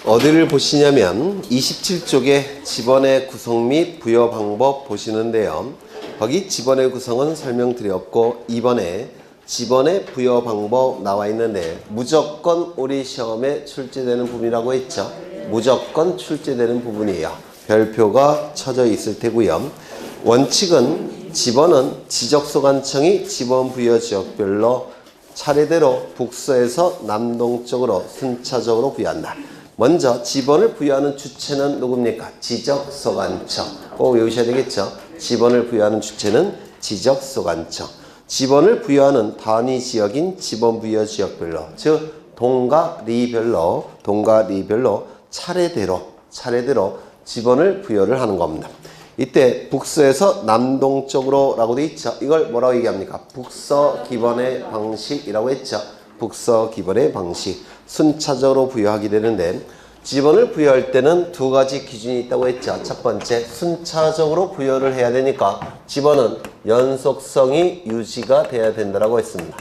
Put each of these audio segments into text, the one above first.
어디를 보시냐면 27쪽에 지번의 구성 및 부여 방법 보시는데요. 거기 지번의 구성은 설명드렸고 2번에 지번의 부여 방법 나와 있는데 무조건 우리 시험에 출제되는 부분이라고 했죠. 무조건 출제되는 부분이에요. 별표가 쳐져 있을 테고요. 원칙은 지번은 지적소관청이 지번 부여 지역별로 차례대로 북서에서 남동쪽으로 순차적으로 부여한다. 먼저 지번을 부여하는 주체는 누굽니까? 지적소관청. 꼭 외우셔야 되겠죠. 지번을 부여하는 주체는 지적소관청. 지번을 부여하는 단위 지역인 지번 부여 지역별로, 즉 동과 리별로 차례대로 지번을 부여를 하는 겁니다. 이때 북서에서 남동쪽으로 라고 되어 있죠. 이걸 뭐라고 얘기합니까? 북서 기번의 방식이라고 했죠. 북서 기번의 방식. 순차적으로 부여하게 되는데 지번을 부여할 때는 두 가지 기준이 있다고 했죠. 첫 번째, 순차적으로 부여를 해야 되니까 지번은 연속성이 유지가 돼야 된다고 했습니다.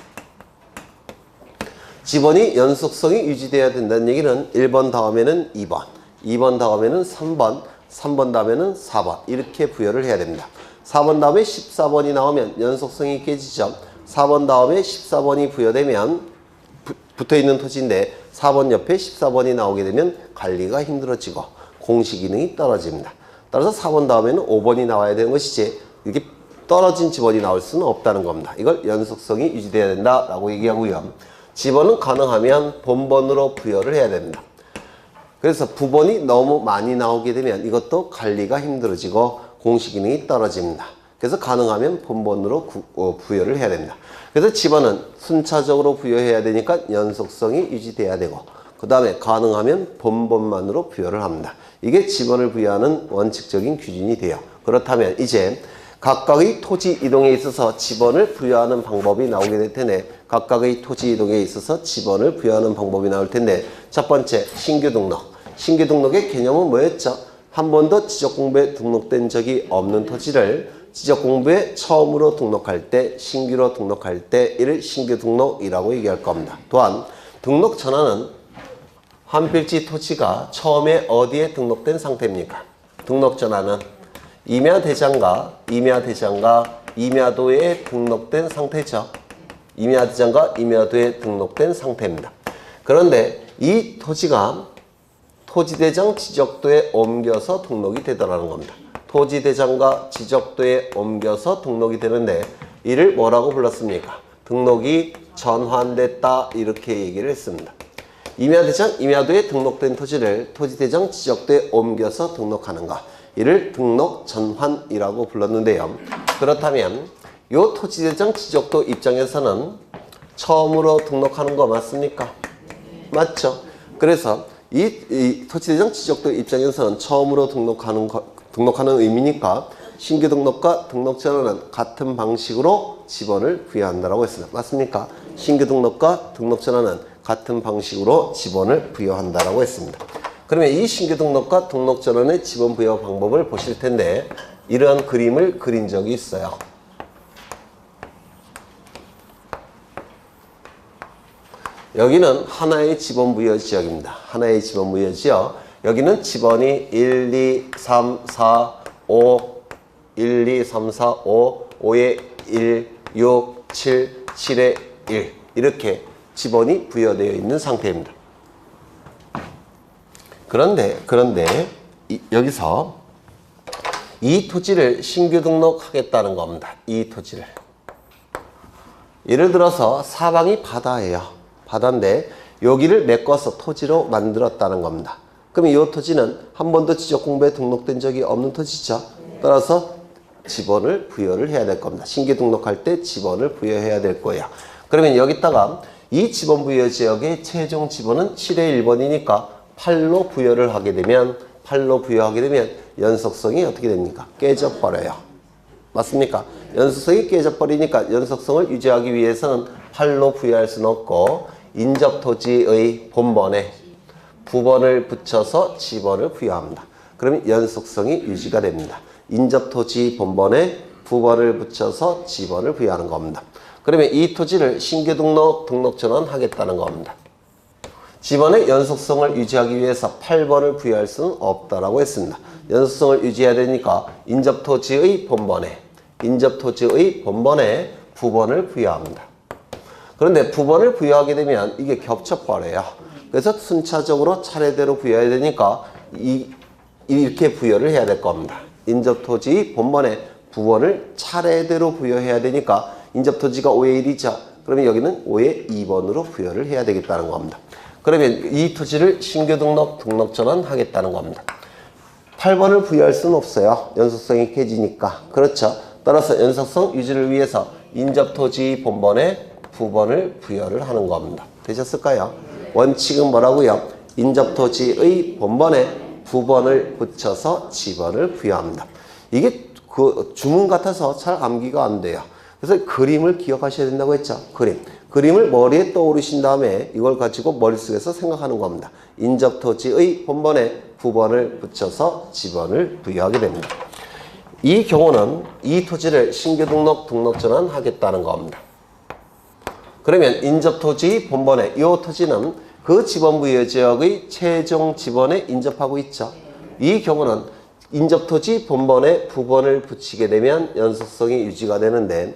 지번이 연속성이 유지돼야 된다는 얘기는 1번 다음에는 2번, 2번 다음에는 3번, 3번 다음에는 4번 이렇게 부여를 해야 됩니다. 4번 다음에 14번이 나오면 연속성이 깨지죠. 4번 다음에 14번이 부여되면 붙어있는 토지인데 4번 옆에 14번이 나오게 되면 관리가 힘들어지고 공시 기능이 떨어집니다. 따라서 4번 다음에는 5번이 나와야 되는 것이지 이렇게 떨어진 지번이 나올 수는 없다는 겁니다. 이걸 연속성이 유지돼야 된다라고 얘기하고요. 지번은 가능하면 본번으로 부여를 해야 됩니다. 그래서 부번이 너무 많이 나오게 되면 이것도 관리가 힘들어지고 공시 기능이 떨어집니다. 그래서 가능하면 본번으로 부여를 해야 됩니다. 그래서 지번은 순차적으로 부여해야 되니까 연속성이 유지돼야 되고 그 다음에 가능하면 본번만으로 부여를 합니다. 이게 지번을 부여하는 원칙적인 기준이 돼요. 그렇다면 이제 각각의 토지 이동에 있어서 지번을 부여하는 방법이 나오게 될 텐데 각각의 토지 이동에 있어서 지번을 부여하는 방법이 나올 텐데 첫 번째 신규 등록. 신규 등록의 개념은 뭐였죠? 한 번도 지적공부에 등록된 적이 없는 토지를 지적공부에 처음으로 등록할 때, 신규로 등록할 때 이를 신규 등록이라고 얘기할 겁니다. 또한 등록 전환은 한 필지 토지가 처음에 어디에 등록된 상태입니까? 등록 전환은 임야대장과 임야도에 등록된 상태죠. 임야대장과 임야도에 등록된 상태입니다. 그런데 이 토지가 토지대장 지적도에 옮겨서 등록이 되더라는 겁니다. 토지대장과 지적도에 옮겨서 등록이 되는데 이를 뭐라고 불렀습니까? 등록이 전환됐다 이렇게 얘기를 했습니다. 임야대장, 임야도에 등록된 토지를 토지대장, 지적도에 옮겨서 등록하는 것 이를 등록 전환이라고 불렀는데요. 그렇다면 이 토지대장, 지적도 입장에서는 처음으로 등록하는 거 맞습니까? 맞죠? 그래서 이 토지대장, 지적도 입장에서는 처음으로 등록하는 의미니까 신규 등록과 등록 전환은 같은 방식으로 지번을 부여한다고 했습니다. 맞습니까? 신규 등록과 등록 전환은 같은 방식으로 지번을 부여한다고 했습니다. 그러면 이 신규 등록과 등록 전환의 지번 부여 방법을 보실 텐데 이러한 그림을 그린 적이 있어요. 여기는 하나의 지번 부여 지역입니다. 하나의 지번 부여 지역. 여기는 지번이 1, 2, 3, 4, 5, 1, 2, 3, 4, 5, 5에 1, 6, 7, 7에 1 이렇게 지번이 부여되어 있는 상태입니다. 그런데 여기서 이 토지를 신규 등록하겠다는 겁니다. 이 토지를. 예를 들어서 사방이 바다예요. 바다인데 여기를 메꿔서 토지로 만들었다는 겁니다. 그럼 이 토지는 한 번도 지적공부에 등록된 적이 없는 토지죠. 따라서 지번을 부여를 해야 될 겁니다. 신규 등록할 때 지번을 부여해야 될 거예요. 그러면 여기다가 이 지번 부여 지역의 최종 지번은 7의 1번이니까 8로 부여를 하게 되면 연속성이 어떻게 됩니까? 깨져버려요. 맞습니까? 연속성이 깨져버리니까 연속성을 유지하기 위해서는 8로 부여할 수는 없고 인접토지의 본번에 부번을 붙여서 지번을 부여합니다. 그러면 연속성이 유지가 됩니다. 인접토지 본번에 부번을 붙여서 지번을 부여하는 겁니다. 그러면 이 토지를 신규 등록 전환하겠다는 겁니다. 지번의 연속성을 유지하기 위해서 8번을 부여할 수는 없다라고 했습니다. 연속성을 유지해야 되니까 인접토지의 본번에 부번을 부여합니다. 그런데 부번을 부여하게 되면 이게 겹쳐버려요. 그래서 순차적으로 차례대로 부여해야 되니까 이렇게 부여를 해야 될 겁니다. 인접토지 본번에 부번을 차례대로 부여해야 되니까 인접토지가 5의 1이죠. 그러면 여기는 5의 2번으로 부여를 해야 되겠다는 겁니다. 그러면 이 토지를 신규 등록 전환하겠다는 겁니다. 8번을 부여할 수는 없어요. 연속성이 깨지니까. 그렇죠. 따라서 연속성 유지를 위해서 인접토지 본번에 부번을 부여를 하는 겁니다. 되셨을까요? 원칙은 뭐라고요? 인접토지의 본번에 부번을 붙여서 지번을 부여합니다. 이게 그 주문 같아서 잘 암기가 안 돼요. 그래서 그림을 기억하셔야 된다고 했죠. 그림을 머리에 떠오르신 다음에 이걸 가지고 머릿속에서 생각하는 겁니다. 인접토지의 본번에 부번을 붙여서 지번을 부여하게 됩니다. 이 경우는 이 토지를 신규 등록 전환하겠다는 겁니다. 그러면 인접토지 본번에 이 토지는 그 지번 부여 지역의 최종 지번에 인접하고 있죠. 이 경우는 인접토지 본번에 부번을 붙이게 되면 연속성이 유지가 되는데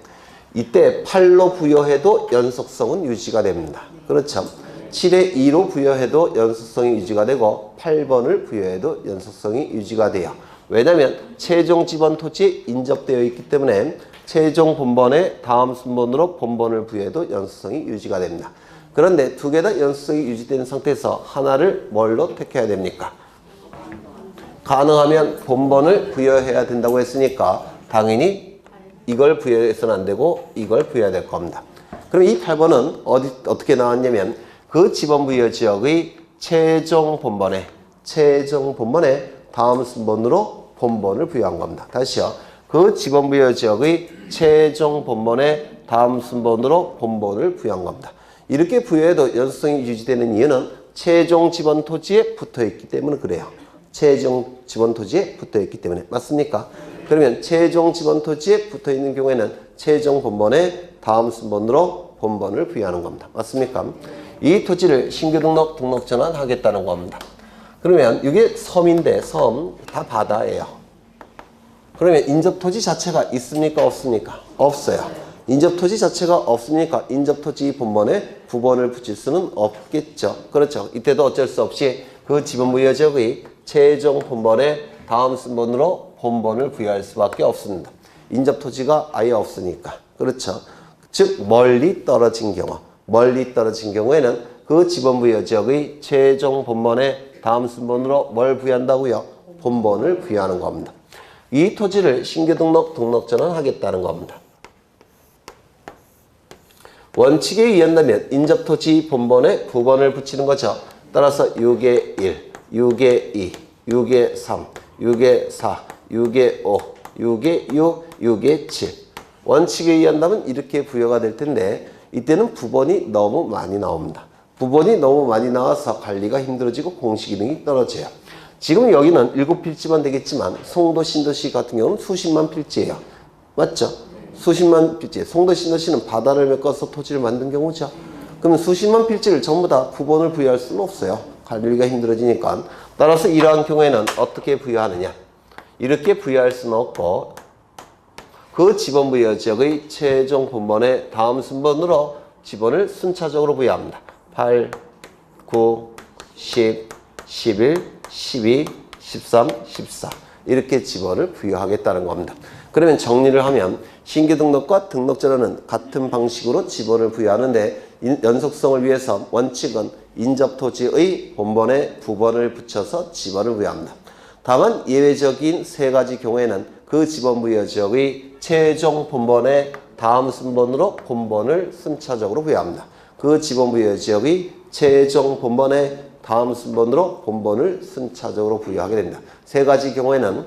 이때 8로 부여해도 연속성은 유지가 됩니다. 그렇죠. 7에 2로 부여해도 연속성이 유지가 되고 8번을 부여해도 연속성이 유지가 돼요. 왜냐하면 최종 지번 토지에 인접되어 있기 때문에 최종 본번에 다음 순번으로 본번을 부여해도 연속성이 유지가 됩니다. 그런데 두 개 다 연속성이 유지된 상태에서 하나를 뭘로 택해야 됩니까? 가능하면 본번을 부여해야 된다고 했으니까 당연히 이걸 부여해서는 안 되고 이걸 부여해야 될 겁니다. 그럼 이 8번은 어떻게 나왔냐면 그 지번 부여 지역의 최종 본번에 다음 순번으로 본번을 부여한 겁니다. 다시요. 그 지번 부여 지역의 최종 본번에 다음 순번으로 본번을 부여한 겁니다. 이렇게 부여해도 연속성이 유지되는 이유는 최종 지번 토지에 붙어있기 때문에 그래요. 최종 지번 토지에 붙어있기 때문에. 맞습니까? 그러면 최종 지번 토지에 붙어있는 경우에는 최종 본번에 다음 순번으로 본번을 부여하는 겁니다. 맞습니까? 이 토지를 신규 등록 전환하겠다는 겁니다. 그러면 이게 섬인데 섬 다 바다예요. 그러면 인접토지 자체가 있습니까? 없습니까? 없어요. 인접토지 자체가 없으니까 인접토지 본번에 부번을 붙일 수는 없겠죠. 그렇죠. 이때도 어쩔 수 없이 그 지번 부여 지역의 최종 본번에 다음 순번으로 본번을 부여할 수밖에 없습니다. 인접토지가 아예 없으니까. 그렇죠. 즉 멀리 떨어진 경우에는 그 지번 부여 지역의 최종 본번에 다음 순번으로 뭘 부여한다고요? 본번을 부여하는 겁니다. 이 토지를 신규 등록 전환하겠다는 겁니다. 원칙에 의한다면 인접토지 본번에 부번을 붙이는 거죠. 따라서 6의 1, 6의 2, 6의 3, 6의 4, 6의 5, 6의 6, 6의 7. 원칙에 의한다면 이렇게 부여가 될 텐데 이때는 부번이 너무 많이 나옵니다. 부번이 너무 많이 나와서 관리가 힘들어지고 공시 기능이 떨어져요. 지금 여기는 7필지만 되겠지만 송도 신도시 같은 경우는 수십만 필지예요. 맞죠? 수십만 필지. 송도 신도시는 바다를 메꿔서 토지를 만든 경우죠. 그럼 수십만 필지를 전부 다 부번을 부여할 수는 없어요. 관리가 힘들어지니까. 따라서 이러한 경우에는 어떻게 부여하느냐? 이렇게 부여할 수는 없고 그 지번 부여 지역의 최종 본번에 다음 순번으로 지번을 순차적으로 부여합니다. 8, 9, 10, 11, 12, 13, 14 이렇게 지번을 부여하겠다는 겁니다. 그러면 정리를 하면 신규 등록과 등록 전환은 같은 방식으로 지번을 부여하는데 연속성을 위해서 원칙은 인접토지의 본번에 부번을 붙여서 지번을 부여합니다. 다만 예외적인 세 가지 경우에는 그 지번 부여 지역의 최종 본번에 다음 순번으로 본번을 순차적으로 부여합니다. 그 지번 부여 지역의 최종 본번에 다음 순번으로 본번을 순차적으로 부여하게 됩니다. 세 가지 경우에는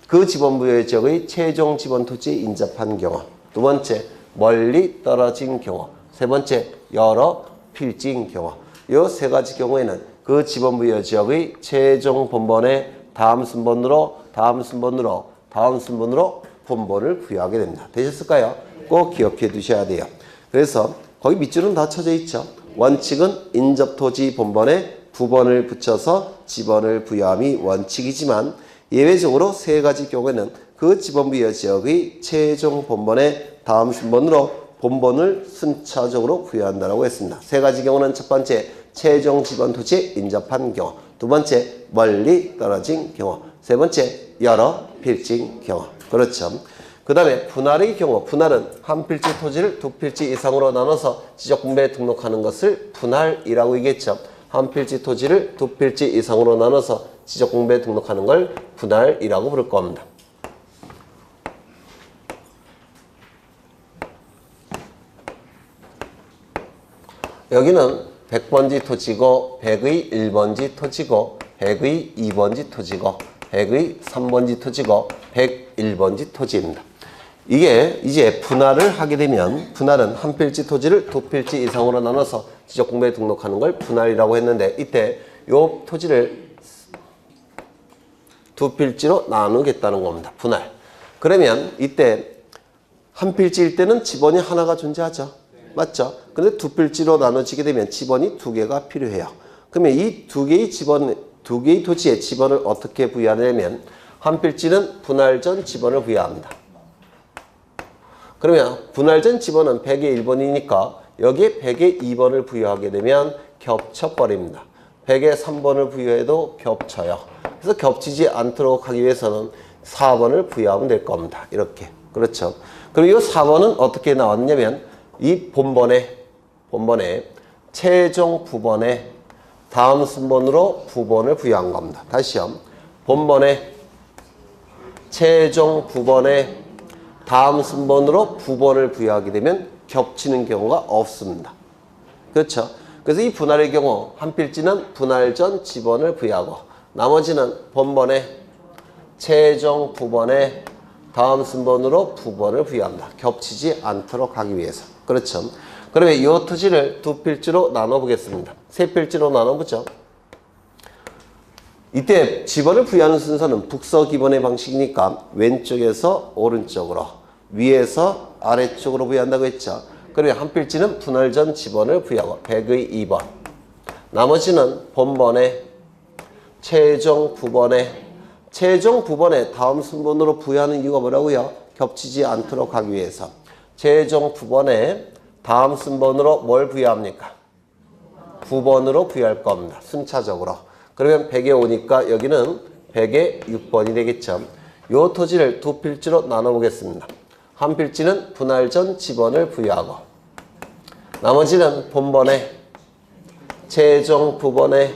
그 지번 부여 지역의 최종 지번 토지에 인접한 경우, 두 번째 멀리 떨어진 경우, 세 번째 여러 필지인 경우. 이 세 가지 경우에는 그 지번 부여 지역의 최종 본번에 다음 순번으로 본번을 부여하게 됩니다. 되셨을까요? 꼭 기억해 두셔야 돼요. 그래서 거기 밑줄은 다 쳐져 있죠. 원칙은 인접토지 본번에 부번을 붙여서 지번을 부여함이 원칙이지만 예외적으로 세 가지 경우에는 그 지번 부여 지역의 최종 본번에 다음 순번으로 본번을 순차적으로 부여한다고 했습니다. 세 가지 경우는 첫 번째, 최종 지번 토지에 인접한 경우, 두 번째, 멀리 떨어진 경우, 세 번째, 여러 필지인 경우. 그렇죠. 그 다음에 분할의 경우, 분할은 한 필지 토지를 두 필지 이상으로 나눠서 지적분배에 등록하는 것을 분할이라고 얘기했죠. 한 필지 토지를 두 필지 이상으로 나눠서 지적분배에 등록하는 걸 분할이라고 부를 겁니다. 여기는 100번지 토지고 100의 1번지 토지고 100의 2번지 토지고 100의 3번지 토지고 101번지 토지입니다. 이게 이제 분할을 하게 되면 분할은 한 필지 토지를 두 필지 이상으로 나눠서 지적공부에 등록하는 걸 분할이라고 했는데 이때 요 토지를 두 필지로 나누겠다는 겁니다. 분할. 그러면 이때 한 필지일 때는 지번이 하나가 존재하죠. 맞죠? 근데 두 필지로 나눠지게 되면 지번이 두 개가 필요해요. 그러면 이 두 개의 지번, 두 개의 토지에 지번을 어떻게 부여하냐면 한 필지는 분할 전 지번을 부여합니다. 그러면 분할 전 지번은 100의 1번이니까 여기에 100의 2번을 부여하게 되면 겹쳐버립니다. 100의 3번을 부여해도 겹쳐요. 그래서 겹치지 않도록 하기 위해서는 4번을 부여하면 될 겁니다. 이렇게. 그렇죠. 그럼 이 4번은 어떻게 나왔냐면 이 본번에 최종 부번에 다음 순번으로 부번을 부여한 겁니다. 다시요. 본번에 최종 부번에 다음 순번으로 부번을 부여하게 되면 겹치는 경우가 없습니다. 그렇죠? 그래서 이 분할의 경우 한 필지는 분할 전 지번을 부여하고 나머지는 본번에 최종 부번에 다음 순번으로 부번을 부여합니다. 겹치지 않도록 하기 위해서. 그렇죠? 그러면 이 토지를 두 필지로 나눠보겠습니다. 세 필지로 나눠보죠. 이때 지번을 부여하는 순서는 북서기번의 방식이니까 왼쪽에서 오른쪽으로, 위에서 아래쪽으로 부여한다고 했죠. 그러면 한 필지는 분할 전 지번을 부여하고 100의 2번. 나머지는 본번에 최종 부번에 다음 순번으로 부여하는 이유가 뭐라고요? 겹치지 않도록 하기 위해서. 최종 부번에 다음 순번으로 뭘 부여합니까? 부번으로 부여할 겁니다. 순차적으로. 그러면 100에 5니까 여기는 100에 6번이 되겠죠. 이 토지를 두 필지로 나눠보겠습니다. 한 필지는 분할 전 지번을 부여하고 나머지는 본번에 최종 부번에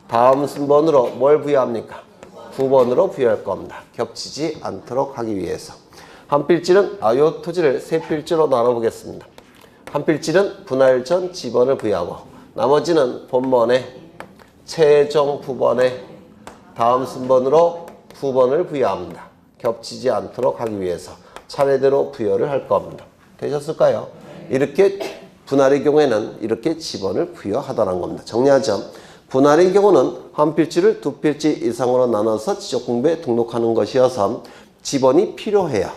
다음 순번으로 뭘 부여합니까? 부번으로 부여할 겁니다. 겹치지 않도록 하기 위해서. 한 필지는 이 토지를 세 필지로 나눠보겠습니다. 한 필지는 분할 전 지번을 부여하고 나머지는 본번에 최종 부번에 다음 순번으로 부번을 부여합니다. 겹치지 않도록 하기 위해서 차례대로 부여를 할 겁니다. 되셨을까요? 이렇게 분할의 경우에는 이렇게 지번을 부여하다는 겁니다. 정리하죠. 분할의 경우는 한 필지를 두 필지 이상으로 나눠서 지적공부에 등록하는 것이어서 지번이 필요해요.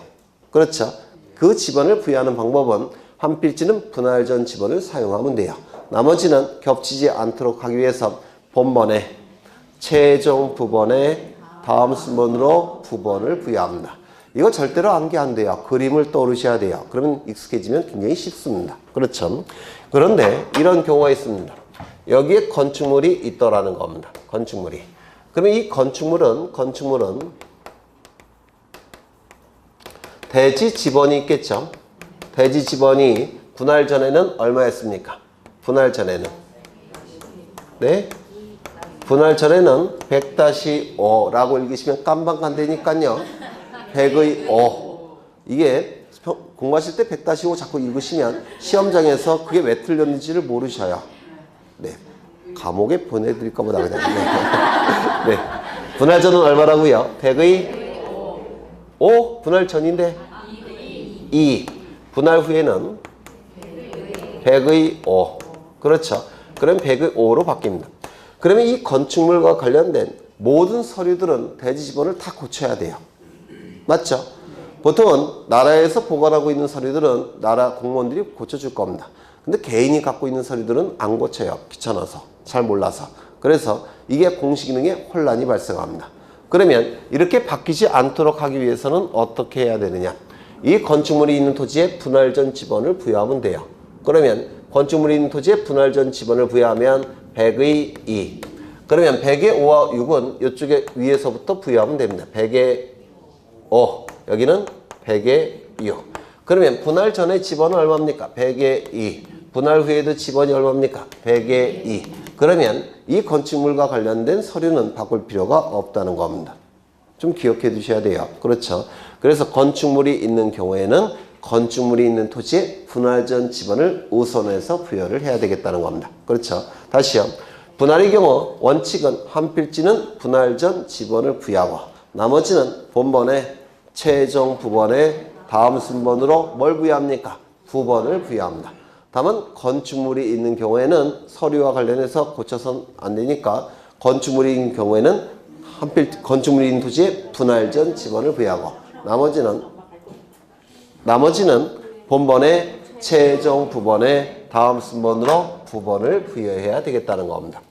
그렇죠? 그 지번을 부여하는 방법은 한 필지는 분할 전 지번을 사용하면 돼요. 나머지는 겹치지 않도록 하기 위해서 본번에 최종 부번에 다음 순번으로 부번을 부여합니다. 이거 절대로 암기 안 돼요. 그림을 떠오르셔야 돼요. 그러면 익숙해지면 굉장히 쉽습니다. 그렇죠? 그런데 이런 경우가 있습니다. 여기에 건축물이 있더라는 겁니다. 건축물이. 그러면 이 건축물은 대지 지번이 있겠죠. 대지 지번이 분할 전에는 얼마였습니까? 분할 전에는 네? 분할 전에는 100-5라고 읽으시면 깜방 안 되니까요. 100의 5. 이게 공부하실 때 100-5 자꾸 읽으시면 시험장에서 그게 왜 틀렸는지를 모르셔요. 네. 감옥에 보내드릴까 보다 그냥. 네. 분할 전은 얼마라고요? 100의 5. 분할 전인데 2. 분할 후에는 100의 5. 그렇죠. 그럼 100의 5로 바뀝니다. 그러면 이 건축물과 관련된 모든 서류들은 대지 지번을 다 고쳐야 돼요. 맞죠? 보통은 나라에서 보관하고 있는 서류들은 나라 공무원들이 고쳐줄 겁니다. 근데 개인이 갖고 있는 서류들은 안 고쳐요. 귀찮아서. 잘 몰라서. 그래서 이게 공시 기능에 혼란이 발생합니다. 그러면 이렇게 바뀌지 않도록 하기 위해서는 어떻게 해야 되느냐? 이 건축물이 있는 토지에 분할 전 지번을 부여하면 돼요. 그러면 건축물이 있는 토지에 분할 전 지번을 부여하면 100의 2. 그러면 100의 5와 6은 이쪽에 위에서부터 부여하면 됩니다. 100의 5. 여기는 100의 6. 그러면 분할 전의 지번은 얼마입니까? 100의 2. 분할 후에도 지번이 얼마입니까? 100의 2. 그러면 이 건축물과 관련된 서류는 바꿀 필요가 없다는 겁니다. 좀 기억해 두셔야 돼요. 그렇죠? 그래서 건축물이 있는 경우에는 건축물이 있는 토지에 분할 전 지번을 우선해서 부여를 해야 되겠다는 겁니다. 그렇죠? 다시요. 분할의 경우 원칙은 한 필지는 분할 전 지번을 부여하고 나머지는 본번에 최종 부번에 다음 순번으로 뭘 부여합니까? 부번을 부여합니다. 다만 건축물이 있는 경우에는 서류와 관련해서 고쳐서는 안 되니까 건축물이 있는 경우에는 건축물이 있는 토지에 분할 전 지번을 부여하고 나머지는 본번에 최종 부번에 다음 순번으로 부번을 부여해야 되겠다는 겁니다.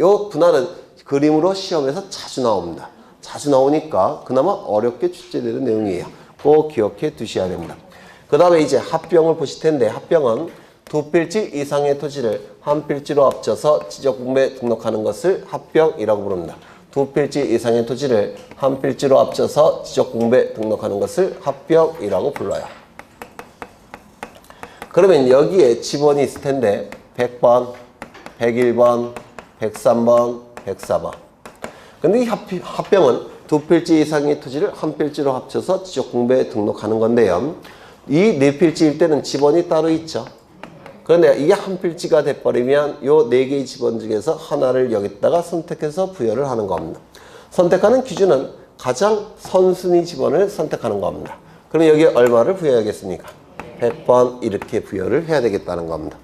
요 분할은 그림으로 시험에서 자주 나옵니다. 자주 나오니까 그나마 어렵게 출제되는 내용이에요. 꼭 기억해 두셔야 됩니다. 그 다음에 이제 합병을 보실 텐데 합병은 두 필지 이상의 토지를 한 필지로 합쳐서 지적공부에 등록하는 것을 합병이라고 부릅니다. 두 필지 이상의 토지를 한 필지로 합쳐서 지적공부에 등록하는 것을 합병이라고 불러요. 그러면 여기에 지번이 있을 텐데 100번, 101번, 103번, 104번. 근데 이 합병은 두 필지 이상의 토지를 한 필지로 합쳐서 지적공부에 등록하는 건데요. 이 네 필지일 때는 지번이 따로 있죠. 그런데 이게 한 필지가 돼버리면 요 네 개의 지번 중에서 하나를 여기다가 선택해서 부여를 하는 겁니다. 선택하는 기준은 가장 선순위 지번을 선택하는 겁니다. 그럼 여기에 얼마를 부여하겠습니까? 100번 이렇게 부여를 해야 되겠다는 겁니다.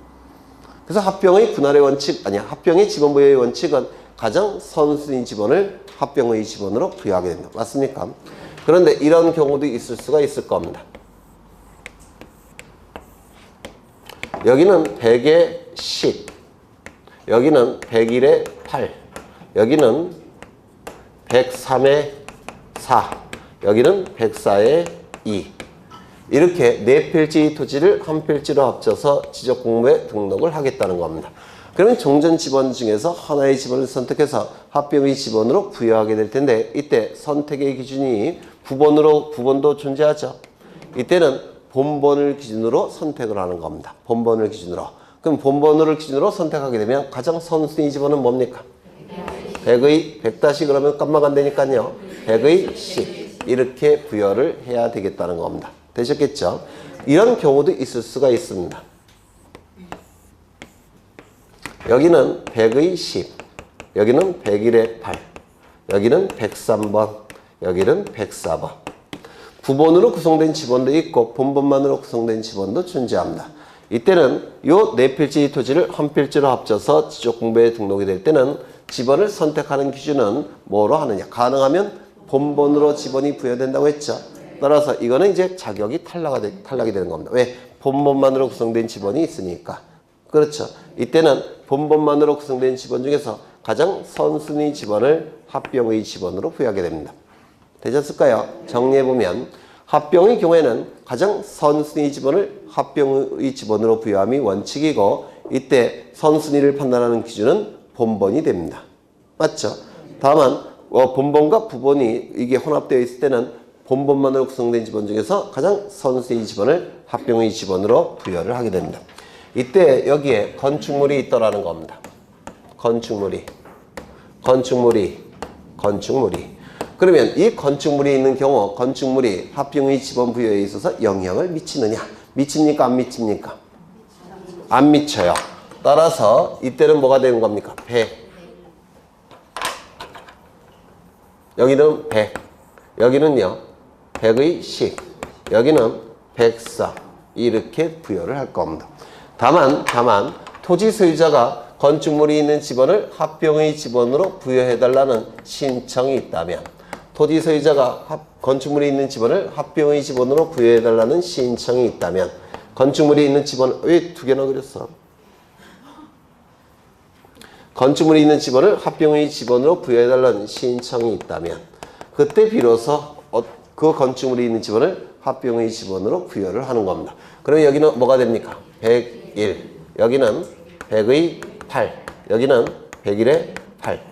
그래서 합병의 분할의 원칙, 합병의 지번 부여의 원칙은 가장 선순위 지번을 합병의 지번으로 부여하게 됩니다. 맞습니까? 그런데 이런 경우도 있을 수가 있을 겁니다. 여기는 100의 10, 여기는 101의 8, 여기는 103의 4, 여기는 104의 2. 이렇게 네 필지 토지를 한 필지로 합쳐서 지적공부에 등록을 하겠다는 겁니다. 그러면 종전 지번 중에서 하나의 지번을 선택해서 합병의 지번으로 부여하게 될 텐데 이때 선택의 기준이 부번도 존재하죠. 이때는 본번을 기준으로 선택을 하는 겁니다. 본번을 기준으로. 그럼 본번을 기준으로 선택하게 되면 가장 선순위 지번은 뭡니까? 100 그러면 깜빡 안 되니까요. 100의 10 이렇게 부여를 해야 되겠다는 겁니다. 되셨겠죠? 이런 경우도 있을 수가 있습니다. 여기는 100의 10, 여기는 101의 8, 여기는 103번, 여기는 104번. 부번으로 구성된 지번도 있고 본번만으로 구성된 지번도 존재합니다. 이때는 요 네 필지 토지를 한 필지로 합쳐서 지적공부에 등록이 될 때는 지번을 선택하는 기준은 뭐로 하느냐? 가능하면 본번으로 지번이 부여된다고 했죠. 따라서 이거는 이제 자격이 탈락이 되는 겁니다. 왜? 본번만으로 구성된 지번이 있으니까. 그렇죠. 이때는 본번만으로 구성된 지번 중에서 가장 선순위 지번을 합병의 지번으로 부여하게 됩니다. 되셨을까요? 정리해보면 합병의 경우에는 가장 선순위 지번을 합병의 지번으로 부여함이 원칙이고 이때 선순위를 판단하는 기준은 본번이 됩니다. 맞죠? 다만 본번과 부번이 이게 혼합되어 있을 때는 본번만으로 구성된 지번 중에서 가장 선순위 지번을 합병의 지번으로 부여를 하게 됩니다. 이때 여기에 건축물이 있더라는 겁니다. 건축물이. 그러면 이 건축물이 있는 경우 건축물이 합병의 지번 부여에 있어서 영향을 미치느냐? 미칩니까? 안 미칩니까? 안 미쳐요. 따라서 이때는 뭐가 되는 겁니까? 100. 여기는 100. 여기는요. 100의 10. 여기는 104. 이렇게 부여를 할 겁니다. 다만 토지 소유자가 건축물이 있는 지번을 합병의 지번으로 부여해달라는 신청이 있다면 토지 소유자가 건축물이 있는 지번을 합병의 지번으로 부여해달라는 신청이 있다면 건축물이 있는 집안을 왜 두 개나 그렸어? 건축물이 있는 집안을 합병의 집안으로 부여해달라는 신청이 있다면 그때 비로소 그 건축물이 있는 집안을 합병의 집안으로 부여를 하는 겁니다. 그러면 여기는 뭐가 됩니까? 101. 여기는 100의 8. 여기는 101의 8.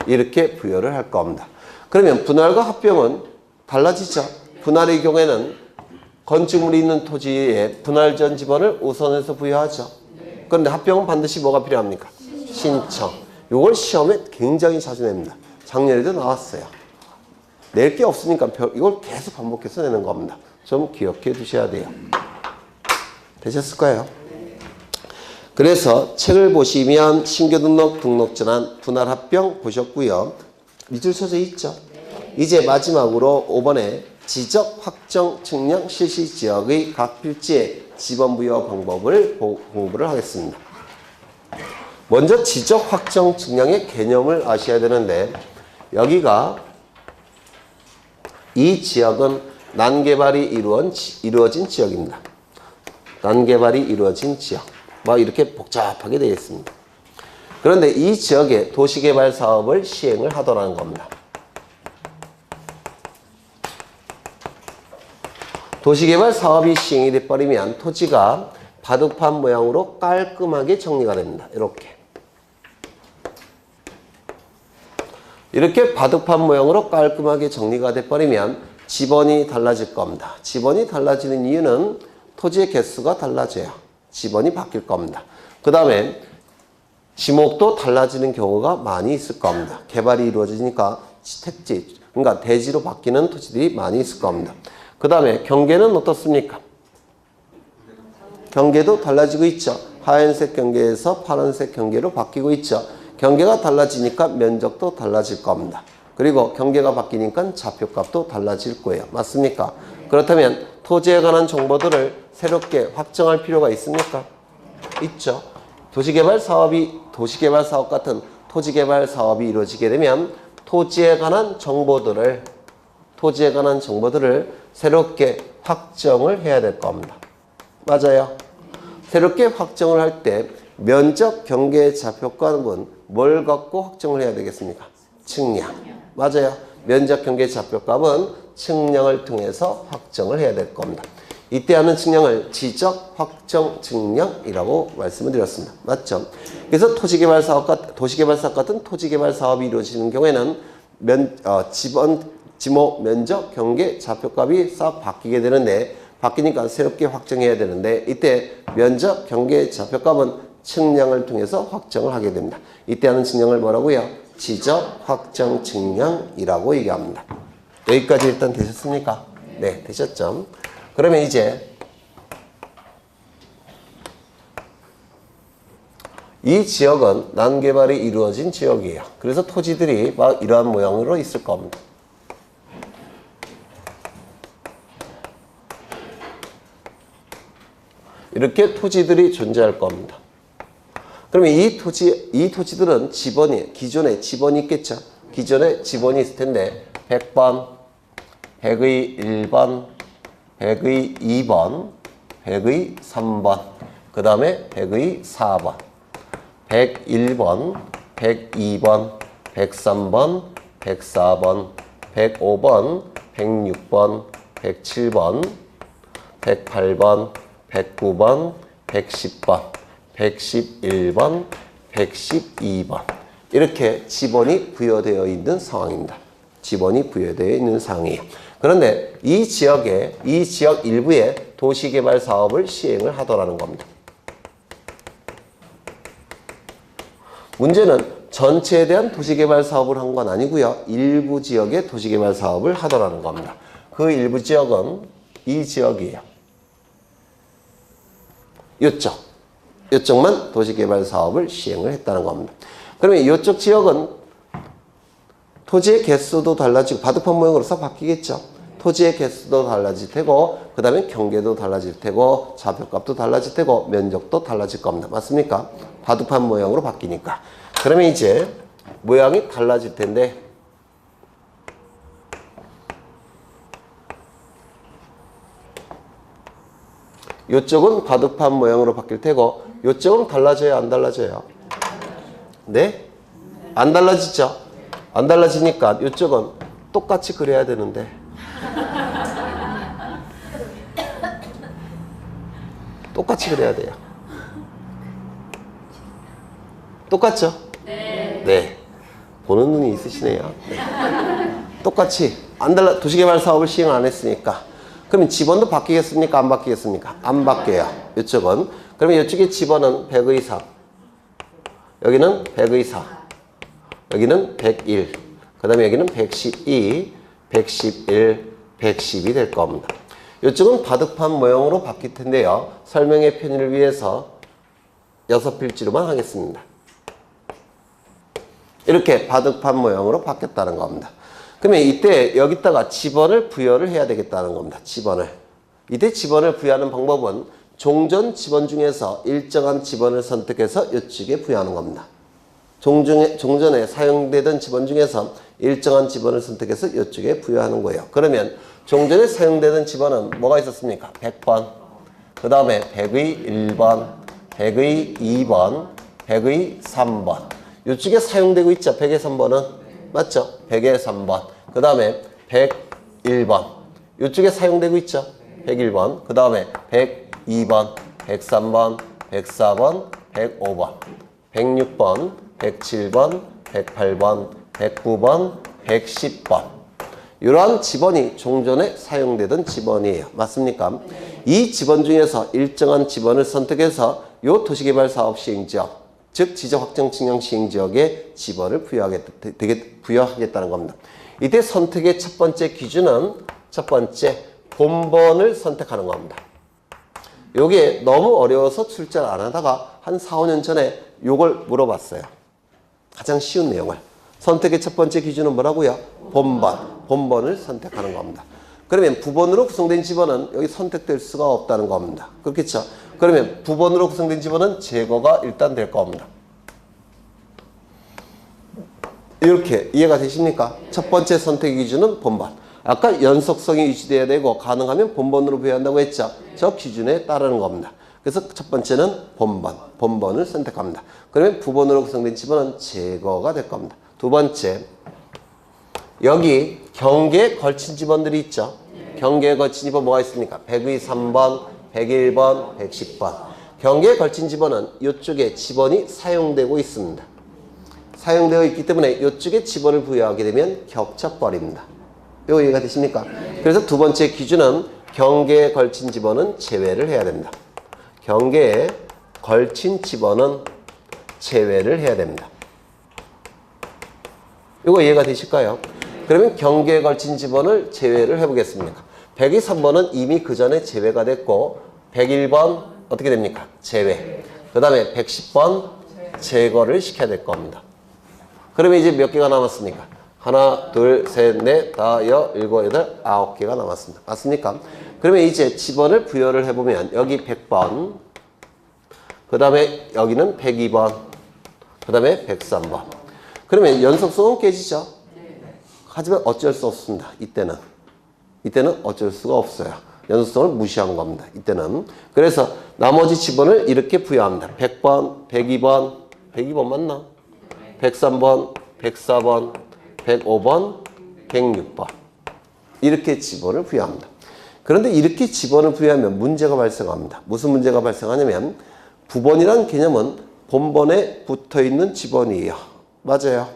이렇게 부여를 할 겁니다. 그러면 분할과 합병은 달라지죠. 분할의 경우에는 건축물이 있는 토지에 분할 전 집안을 우선해서 부여하죠. 그런데 합병은 반드시 뭐가 필요합니까? 신청. 이걸 시험에 굉장히 자주 냅니다. 작년에도 나왔어요. 낼 게 없으니까 이걸 계속 반복해서 내는 겁니다. 좀 기억해 두셔야 돼요. 되셨을까요? 그래서 책을 보시면 신규 등록, 등록 전환, 분할 합병 보셨고요. 밑줄 쳐져 있죠. 이제 마지막으로 5번에 지적, 확정, 측량, 실시 지역의 각 필지의 지번 부여 방법을 공부를 하겠습니다. 먼저 지적, 확정, 측량의 개념을 아셔야 되는데 여기가 이 지역은 난개발이 이루어진 지역입니다. 난개발이 이루어진 지역. 뭐 이렇게 복잡하게 되어 있습니다. 그런데 이 지역에 도시개발 사업을 시행을 하더라는 겁니다. 도시개발 사업이 시행이 돼버리면 토지가 바둑판 모양으로 깔끔하게 정리가 됩니다. 이렇게 바둑판 모양으로 깔끔하게 정리가 돼버리면 지번이 달라질 겁니다. 지번이 달라지는 이유는 토지의 개수가 달라져요. 지번이 바뀔 겁니다. 그 다음에 지목도 달라지는 경우가 많이 있을 겁니다. 개발이 이루어지니까 택지, 그러니까 대지로 바뀌는 토지들이 많이 있을 겁니다. 그 다음에 경계는 어떻습니까? 경계도 달라지고 있죠. 하얀색 경계에서 파란색 경계로 바뀌고 있죠. 경계가 달라지니까 면적도 달라질 겁니다. 그리고 경계가 바뀌니까 좌표값도 달라질 거예요. 맞습니까? 그렇다면 토지에 관한 정보들을 새롭게 확정할 필요가 있습니까? 있죠. 도시개발 사업 같은 토지개발 사업이 이루어지게 되면 토지에 관한 정보들을 새롭게 확정을 해야 될 겁니다. 맞아요. 새롭게 확정을 할 때 면적, 경계, 좌표값은 뭘 갖고 확정을 해야 되겠습니까? 측량. 맞아요. 면적, 경계, 좌표값은 측량을 통해서 확정을 해야 될 겁니다. 이때 하는 측량을 지적, 확정, 측량이라고 말씀을 드렸습니다. 맞죠? 그래서 도시개발 사업 같은 토지개발 사업이 이루어지는 경우에는 지목, 면적, 경계, 좌표값이 싹 바뀌게 되는데 바뀌니까 새롭게 확정해야 되는데 이때 면적, 경계, 좌표값은 측량을 통해서 확정을 하게 됩니다. 이때 하는 측량을 뭐라고요? 지적, 확정, 측량이라고 얘기합니다. 여기까지 일단 되셨습니까? 네, 되셨죠? 그러면 이제 이 지역은 난개발이 이루어진 지역이에요. 그래서 토지들이 막 이러한 모양으로 있을 겁니다. 이렇게 토지들이 존재할 겁니다. 그러면 이 토지들은 기존에 지번이 있겠죠. 기존에 지번이 있을 텐데 100번, 100의 1번, 100의 2번, 100의 3번, 그 다음에 100의 4번, 101번, 102번, 103번, 104번, 105번, 106번, 107번, 108번, 109번, 110번, 111번, 112번 이렇게 지번이 부여되어 있는 상황입니다. 지번이 부여되어 있는 상황이에요. 그런데 이 지역 일부에 도시개발 사업을 시행을 하더라는 겁니다. 문제는 전체에 대한 도시개발 사업을 한 건 아니고요. 일부 지역의 도시개발 사업을 하더라는 겁니다. 그 일부 지역은 이 지역이에요. 이쪽만 도시개발 사업을 시행을 했다는 겁니다. 그러면 이쪽 지역은 토지의 개수도 달라지고 바둑판 모양으로서 바뀌겠죠. 토지의 개수도 달라질 테고 그 다음에 경계도 달라질 테고 좌표값도 달라질 테고 면적도 달라질 겁니다. 맞습니까? 바둑판 모양으로 바뀌니까. 그러면 이제 모양이 달라질 텐데 요쪽은 바둑판 모양으로 바뀔 테고 요쪽은 달라져요, 안 달라져요? 네? 안 달라지죠? 안 달라지니까 요쪽은 똑같이 그려야 되는데 똑같이 그려야 돼요. 똑같죠? 네. 보는 눈이 있으시네요. 네. 똑같이 안 달라. 도시개발 사업을 시행 안 했으니까. 그러면 지번도 바뀌겠습니까? 안 바뀌겠습니까? 안 바뀌어요. 이쪽은. 그러면 이쪽에 지번은 100의 3. 여기는 100의 4. 여기는 101. 그 다음에 여기는 112, 111, 110이 될 겁니다. 이쪽은 바둑판 모형으로 바뀔 텐데요. 설명의 편의를 위해서 6필지로만 하겠습니다. 이렇게 바둑판 모형으로 바뀌었다는 겁니다. 그러면 이때 여기다가 지번을 부여를 해야 되겠다는 겁니다. 지번을. 이때 지번을 부여하는 방법은 종전 지번 중에서 일정한 지번을 선택해서 이쪽에 부여하는 겁니다. 종전에 사용되던 지번 중에서 일정한 지번을 선택해서 이쪽에 부여하는 거예요. 그러면 종전에 사용되던 지번은 뭐가 있었습니까? 100번, 그 다음에 100의 1번, 100의 2번, 100의 3번. 이쪽에 사용되고 있죠? 100의 3번은? 맞죠? 100의 3번. 그 다음에 101번. 이쪽에 사용되고 있죠? 101번. 그 다음에 102번, 103번, 104번, 105번, 106번, 107번, 108번, 109번, 110번. 이러한 지번이 종전에 사용되던 지번이에요. 맞습니까? 이 지번 중에서 일정한 지번을 선택해서 이 도시개발사업 시행지역, 즉 지적확정측량 시행지역에 지번을 부여하겠다는 겁니다. 이때 선택의 첫 번째 기준은 첫 번째 본번을 선택하는 겁니다. 이게 너무 어려워서 출제를 안 하다가 한 4, 5년 전에 이걸 물어봤어요. 가장 쉬운 내용을. 선택의 첫 번째 기준은 뭐라고요? 본번을 선택하는 겁니다. 그러면 부번으로 구성된 지번은 여기 선택될 수가 없다는 겁니다. 그렇겠죠? 그러면 부번으로 구성된 지번은 제거가 일단 될 겁니다. 이렇게 이해가 되십니까? 첫 번째 선택 기준은 본번. 아까 연속성이 유지돼야 되고 가능하면 본번으로 부여한다고 했죠? 저 기준에 따르는 겁니다. 그래서 첫 번째는 본번을 선택합니다. 그러면 부번으로 구성된 지번은 제거가 될 겁니다. 두 번째, 여기 경계에 걸친 지번들이 있죠? 경계에 걸친 지번 뭐가 있습니까? 100의 3번, 101번, 110번. 경계에 걸친 지번은 이쪽에 지번이 사용되고 있습니다. 사용되어 있기 때문에 이쪽에 지번을 부여하게 되면 겹쳐버립니다. 이거 이해가 되십니까? 그래서 두 번째 기준은 경계에 걸친 지번은 제외를 해야 됩니다. 경계에 걸친 지번은 제외를 해야 됩니다. 이거 이해가 되실까요? 그러면 경계에 걸친 지번을 제외를 해보겠습니다. 100의 3번은 이미 그 전에 제외가 됐고 101번 어떻게 됩니까? 제외. 그 다음에 110번 제거를 시켜야 될 겁니다. 그러면 이제 몇 개가 남았습니까? 하나, 둘, 셋, 넷, 다, 여, 일곱, 여덟, 9개가 남았습니다. 맞습니까? 그러면 이제 지번을 부여를 해보면 여기 100번, 그 다음에 여기는 102번, 그 다음에 103번. 그러면 연속성은 깨지죠? 하지만 어쩔 수 없습니다. 이때는 어쩔 수가 없어요. 연속성을 무시한 겁니다. 이때는. 그래서 나머지 지번을 이렇게 부여합니다. 100번, 102번, 102번 맞나? 103번, 104번, 105번, 106번. 이렇게 지번을 부여합니다. 그런데 이렇게 지번을 부여하면 문제가 발생합니다. 무슨 문제가 발생하냐면 부번이란 개념은 본번에 붙어있는 지번이에요. 맞아요.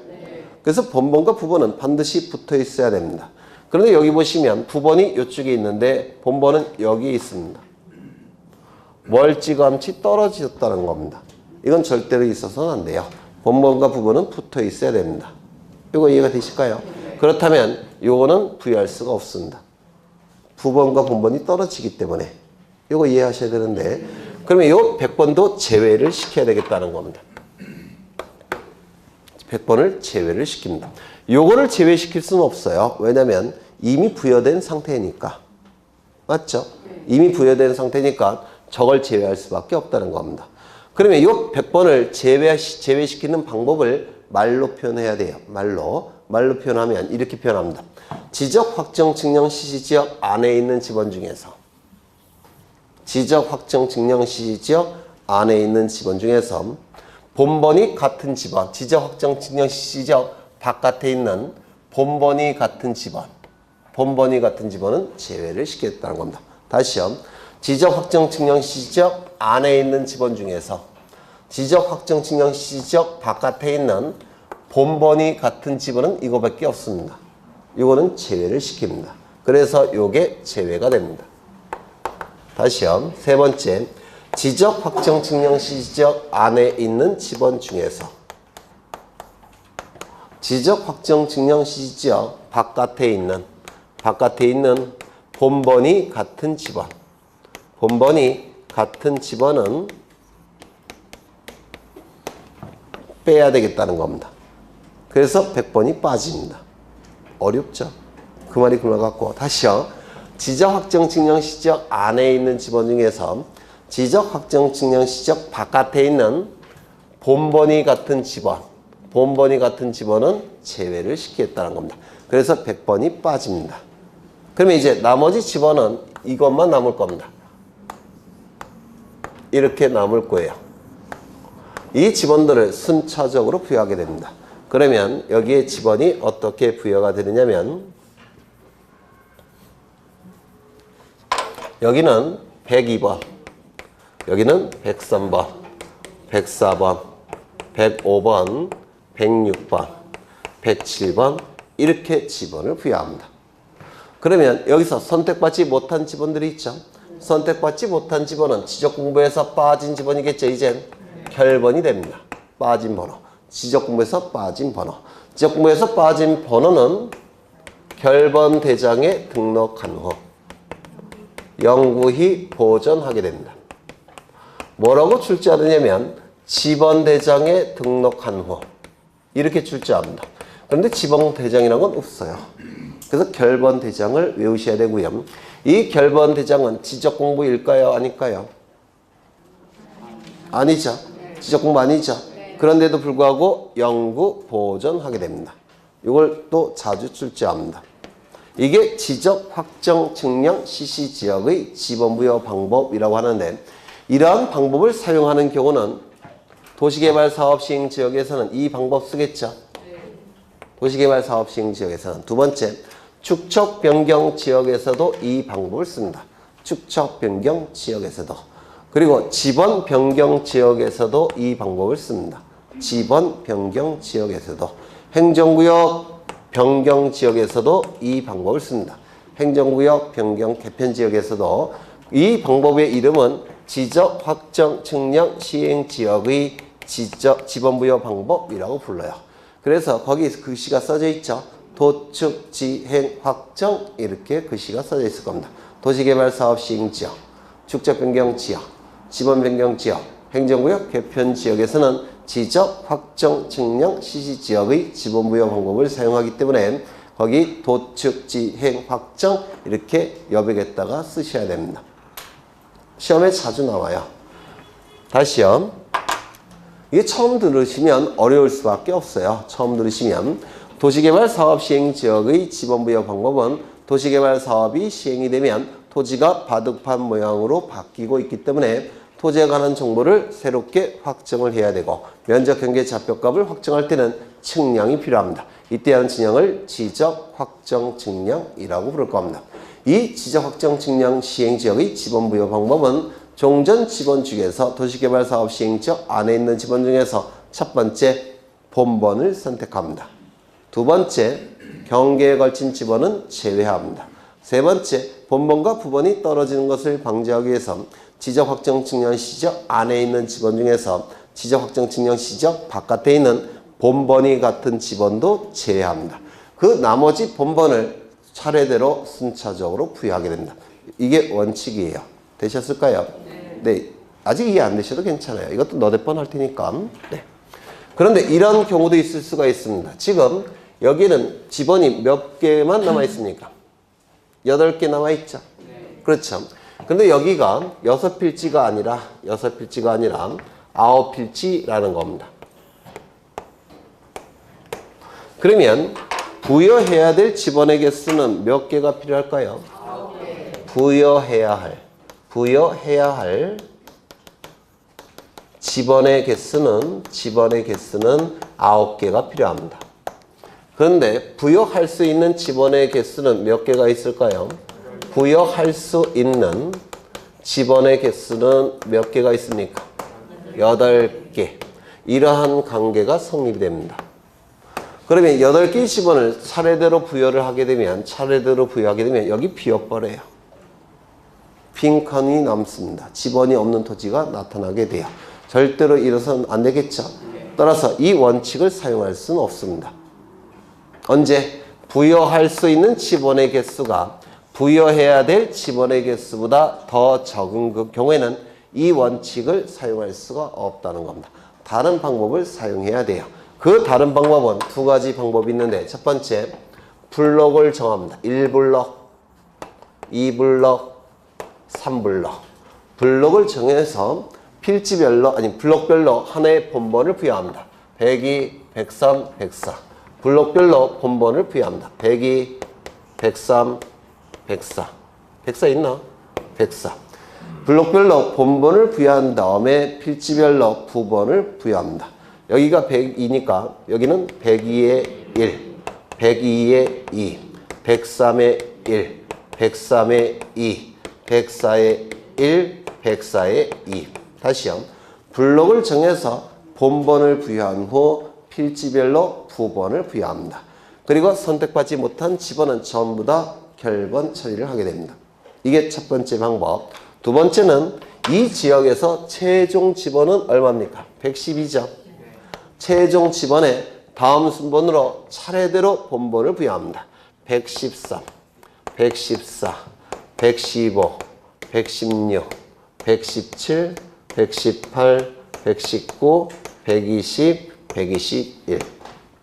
그래서 본번과 부번은 반드시 붙어 있어야 됩니다. 그런데 여기 보시면 부번이 이쪽에 있는데 본번은 여기에 있습니다. 멀찌감치 떨어졌다는 겁니다. 이건 절대로 있어서는 안 돼요. 본번과 부번은 붙어 있어야 됩니다. 이거 이해가 되실까요? 그렇다면 이거는 부여할 수가 없습니다. 부번과 본번이 떨어지기 때문에 이거 이해하셔야 되는데 그러면 이 100번도 제외를 시켜야 되겠다는 겁니다. 100번을 제외를 시킵니다. 요거를 제외시킬 수는 없어요. 왜냐면 이미 부여된 상태니까. 맞죠? 이미 부여된 상태니까 저걸 제외할 수밖에 없다는 겁니다. 그러면 이 100번을 제외시키는 방법을 말로 표현해야 돼요. 말로 표현하면 이렇게 표현합니다. 지적 확정 측량 시시지역 안에 있는 지번 중에서 지적, 확정, 증명, 시지적 안에 있는 집원 중에서 본번이 같은 집원, 지적, 확정, 증명, 시지적 바깥에 있는 본번이 같은 집원, 본번이 같은 집원은 제외를 시키겠다는 겁니다. 다시요. 지적, 확정, 증명, 시지적 안에 있는 집원 중에서 지적, 확정, 증명, 시지적 바깥에 있는 본번이 같은 집원은 이거밖에 없습니다. 이거는 제외를 시킵니다. 그래서 이게 제외가 됩니다. 다시요. 세 번째, 지적, 확정, 증명, 시지적 안에 있는 집원 중에서 지적, 확정, 증명, 시지적 바깥에 있는 본번이 같은 집원, 본번이 같은 집원은 빼야 되겠다는 겁니다. 그래서 100번이 빠집니다. 어렵죠? 그 말이 그만같고 다시요. 지적, 확정, 증명, 시지적 안에 있는 집원 중에서 지적, 확정, 증명, 시지적 바깥에 있는 본번이 같은 집원, 본번이 같은 집원은 제외를 시키겠다는 겁니다. 그래서 100번이 빠집니다. 그러면 이제 나머지 집원은 이것만 남을 겁니다. 이렇게 남을 거예요. 이 집원들을 순차적으로 부여하게 됩니다. 그러면 여기에 집원이 어떻게 부여가 되느냐면 여기는 102번, 여기는 103번, 104번, 105번, 106번, 107번 이렇게 집원을 부여합니다. 그러면 여기서 선택받지 못한 집원들이 있죠. 선택받지 못한 집원은 지적공부에서 빠진 집원이겠죠. 이젠 결번이 됩니다. 빠진 번호. 지적공부에서 빠진 번호. 지적공부에서 빠진 번호는 결번 대장에 등록한 후 영구히 보존하게 됩니다. 뭐라고 출제하느냐면 집원 대장에 등록한 후 이렇게 출제합니다. 그런데 집원 대장이라는 건 없어요. 그래서 결번 대장을 외우셔야 되고요. 이 결번 대장은 지적 공부일까요? 아닐까요? 아니죠. 지적 공부 아니죠. 그런데도 불구하고 영구 보존하게 됩니다. 이걸 또 자주 출제합니다. 이게 지적, 확정, 증명, 시시 지역의 지번부여 방법이라고 하는데 이러한 방법을 사용하는 경우는 도시개발 사업 시행 지역에서는 이 방법 쓰겠죠. 도시개발 사업 시행 지역에서는. 두 번째, 축척 변경 지역에서도 이 방법을 씁니다. 축척 변경 지역에서도. 그리고 지번 변경 지역에서도 이 방법을 씁니다. 지번 변경 지역에서도. 행정구역 변경 지역에서도 이 방법을 씁니다. 행정구역 변경 개편 지역에서도 이 방법의 이름은 지적, 확정, 측량, 시행 지역의 지번부여 방법이라고 불러요. 그래서 거기 글씨가 써져 있죠. 도축, 지행, 확정 이렇게 글씨가 써져 있을 겁니다. 도시개발 사업 시행 지역, 축적 변경 지역, 지번 변경 지역, 행정구역 개편 지역에서는 지적, 확정, 측량, 시시 지역의 지번부여 방법을 사용하기 때문에 거기 도축, 지행, 확정 이렇게 여백에다가 쓰셔야 됩니다. 시험에 자주 나와요. 다시요. 이게 처음 들으시면 어려울 수밖에 없어요. 처음 들으시면 도시개발 사업 시행 지역의 지번부여 방법은 도시개발 사업이 시행이 되면 토지가 바둑판 모양으로 바뀌고 있기 때문에 토지에 관한 정보를 새롭게 확정을 해야 되고 면적 경계 좌표값을 확정할 때는 측량이 필요합니다. 이때 하는 측량을 지적, 확정, 측량이라고 부를 겁니다. 이 지적, 확정, 측량 시행 지역의 지번부여 방법은 종전 지번 중에서 도시개발 사업 시행 지역 안에 있는 지번 중에서 첫 번째 본번을 선택합니다. 두 번째 경계에 걸친 지번은 제외합니다. 세 번째 본번과 부번이 떨어지는 것을 방지하기 위해서 지적, 확정, 측량, 시적 안에 있는 지번 중에서 지적, 확정, 측량, 시적 바깥에 있는 본번이 같은 지번도 제외합니다. 그 나머지 본번을 차례대로 순차적으로 부여하게 됩니다. 이게 원칙이에요. 되셨을까요? 네. 아직 이해 안 되셔도 괜찮아요. 이것도 너댓 번 할 테니까. 네. 그런데 이런 경우도 있을 수가 있습니다. 지금 여기는 지번이 몇 개만 남아 있습니까? 8개 남아 있죠. 그렇죠. 근데 여기가 6필지가 아니라 9필지라는 겁니다. 그러면 부여해야 될 지번의 개수는 몇 개가 필요할까요? 9개. 부여해야 할 부여해야 할 집원의 개수는 9개가 필요합니다. 그런데 부여할 수 있는 집원의 개수는 몇 개가 있을까요? 부여할 수 있는 집원의 개수는 몇 개가 있습니까? 8개. 이러한 관계가 성립이 됩니다. 그러면 8개의 집원을 차례대로 부여를 하게 되면 여기 비어버려요. 빈칸이 남습니다. 집원이 없는 토지가 나타나게 돼요. 절대로 이래서는 안 되겠죠. 따라서 이 원칙을 사용할 수는 없습니다. 언제? 부여할 수 있는 집원의 개수가 부여해야 될 집원의 개수보다 더 적은 그 경우에는 이 원칙을 사용할 수가 없다는 겁니다. 다른 방법을 사용해야 돼요. 그 다른 방법은 2가지 방법이 있는데, 첫 번째, 블록을 정합니다. 1블록, 2블록, 3블록. 블록을 정해서 필지별로, 블록별로 하나의 본번을 부여합니다. 102, 103, 104. 블록별로 본번을 부여합니다. 102, 103, 104. 104 있나? 104. 블록별로 본번을 부여한 다음에 필지별로 부번을 부여합니다. 여기가 102니까 여기는 102의 1, 102의 2, 103의 1, 103의 2, 104의 1, 104의 2. 다시요. 블록을 정해서 본번을 부여한 후 필지별로 부번을 부여합니다. 그리고 선택받지 못한 집원은 전부 다 결번 처리를 하게 됩니다. 이게 첫 번째 방법. 두 번째는 이 지역에서 최종 집원은 얼마입니까? 112죠. 최종 집원에 다음 순번으로 차례대로 본번을 부여합니다. 113, 114, 115, 116, 117, 118, 119, 120, 121.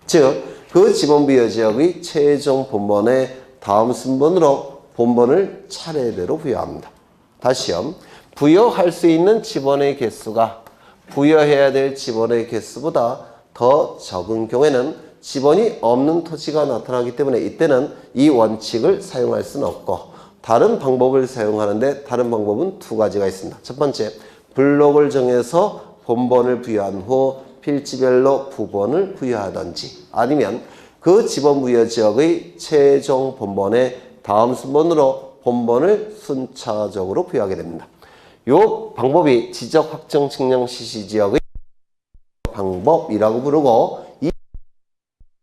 즉, 그 집원 부여 지역의 최종 본번에 다음 순번으로 본번을 차례대로 부여합니다. 다시요. 부여할 수 있는 집원의 개수가 부여해야 될 집원의 개수보다 더 적은 경우에는 집원이 없는 토지가 나타나기 때문에 이때는 이 원칙을 사용할 수는 없고 다른 방법을 사용하는데, 다른 방법은 2가지가 있습니다. 첫 번째, 블록을 정해서 본번을 부여한 후 필지별로 부번을 부여하든지, 아니면 그 집원 부여 지역의 최종 본번에 다음 순번으로 본번을 순차적으로 부여하게 됩니다. 이 방법이 지적 확정 측량 시시 지역의 방법이라고 부르고, 이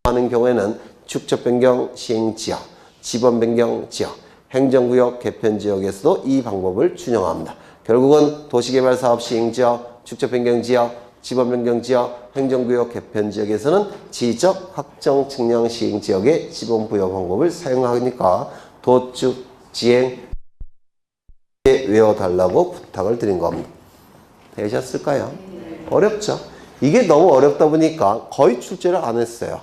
하는 경우에는 축적 변경 시행 지역, 집원 변경 지역, 행정구역 개편 지역에서도 이 방법을 준용합니다. 결국은 도시개발사업 시행 지역, 축적 변경 지역, 집원 변경 지역, 행정구역 개편 지역에서는 지적 확정 측량 시행 지역의 집원 부여 방법을 사용하니까 도축 지행 외워달라고 부탁을 드린 겁니다. 되셨을까요? 어렵죠? 이게 너무 어렵다 보니까 거의 출제를 안 했어요.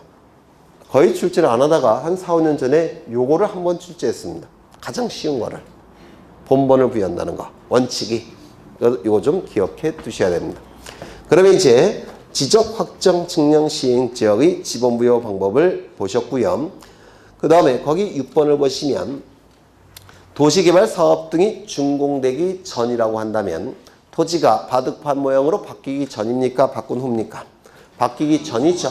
거의 출제를 안 하다가 한 4, 5년 전에 요거를 한번 출제했습니다. 가장 쉬운 거를. 본번을 부여한다는 거. 원칙이. 요거 좀 기억해 두셔야 됩니다. 그러면 이제 지적 확정 측량 시행 지역의 지번 부여 방법을 보셨고요. 그 다음에 거기 6번을 보시면 도시개발 사업 등이 준공되기 전이라고 한다면 토지가 바둑판 모양으로 바뀌기 전입니까? 바꾼 후입니까? 바뀌기 전이죠.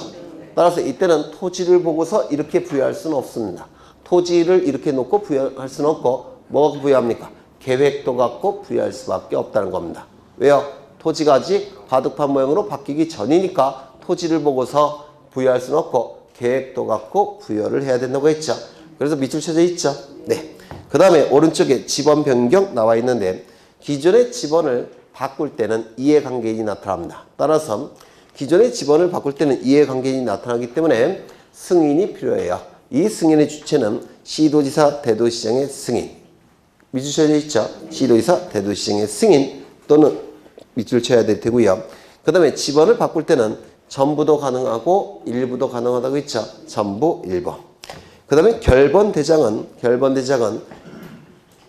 따라서 이때는 토지를 보고서 이렇게 부여할 수는 없습니다. 토지를 이렇게 놓고 부여할 수는 없고 뭐가 부여합니까? 계획도 갖고 부여할 수밖에 없다는 겁니다. 왜요? 토지가 아직 바둑판 모양으로 바뀌기 전이니까 토지를 보고서 부여할 수는 없고 계획도 갖고 부여를 해야 된다고 했죠. 그래서 밑줄 쳐져 있죠. 네. 그 다음에 오른쪽에 집원 변경 나와 있는데 기존의 집원을 바꿀 때는 이해관계인이 나타납니다. 따라서 기존의 집원을 바꿀 때는 이해관계인이 나타나기 때문에 승인이 필요해요. 이 승인의 주체는 시도지사, 대도시장의 승인. 밑줄 쳐져 있죠. 시도지사, 대도시장의 승인 또는 밑줄 쳐야 될 테고요. 그 다음에 집원을 바꿀 때는 전부도 가능하고 일부도 가능하다고 했죠. 전부, 일부. 그 다음에 결번대장은